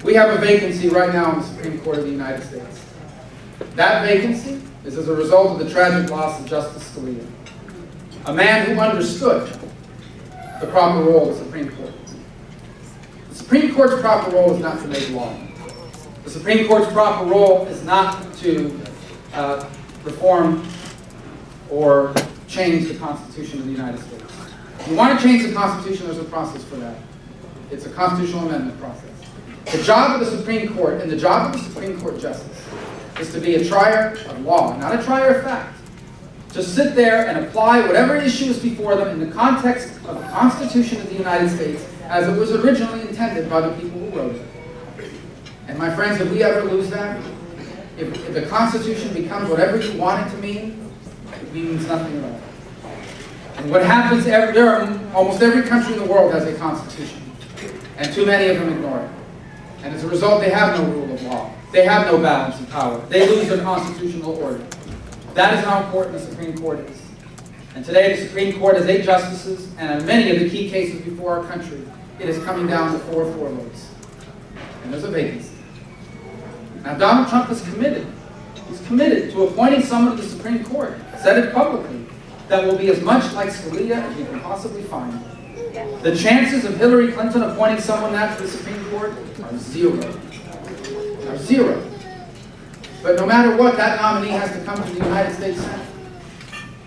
We have a vacancy right now in the Supreme Court of the United States. That vacancy is as a result of the tragic loss of Justice Scalia, a man who understood the proper role of the Supreme Court. The Supreme Court's proper role is not to make law. The Supreme Court's proper role is not to reform or change the Constitution of the United States. If you want to change the Constitution, there's a process for that. It's a constitutional amendment process. The job of the Supreme Court and the job of the Supreme Court justice is to be a trier of law, not a trier of fact. To sit there and apply whatever issue is before them in the context of the Constitution of the United States as it was originally intended by the people who wrote it. And my friends, if we ever lose that, if the Constitution becomes whatever you want it to mean, it means nothing at all. And what happens, almost every country in the world has a Constitution, and too many of them ignore it. And as a result, they have no rule of law. They have no balance of power. They lose their constitutional order. That is how important the Supreme Court is. And today, the Supreme Court has 8 justices, and in many of the key cases before our country, it is coming down to 4 votes. And there's a vacancy. Now, Donald Trump is committed. He's committed to appointing someone to the Supreme Court, said it publicly, that will be as much like Scalia as we can possibly find. The chances of Hillary Clinton appointing someone that to the Supreme Court are 0. Are 0. But no matter what, that nominee has to come to the United States Senate.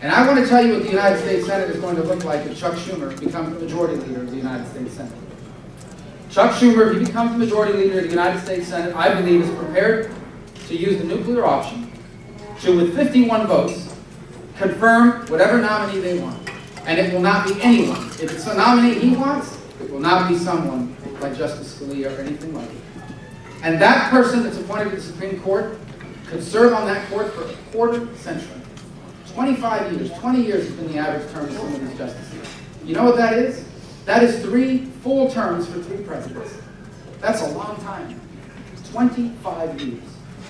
And I want to tell you what the United States Senate is going to look like if Chuck Schumer becomes the majority leader of the United States Senate. Chuck Schumer, if he becomes the majority leader of the United States Senate, I believe is prepared to use the nuclear option to, with 51 votes, confirm whatever nominee they want. And it will not be anyone. If it's a nominee he wants, it will not be someone like Justice Scalia or anything like it. And that person that's appointed to the Supreme Court could serve on that court for a quarter century. 25 years, 20 years has been the average term of some of these justices. You know what that is? That is 3 full terms for 3 presidents. That's a long time. 25 years.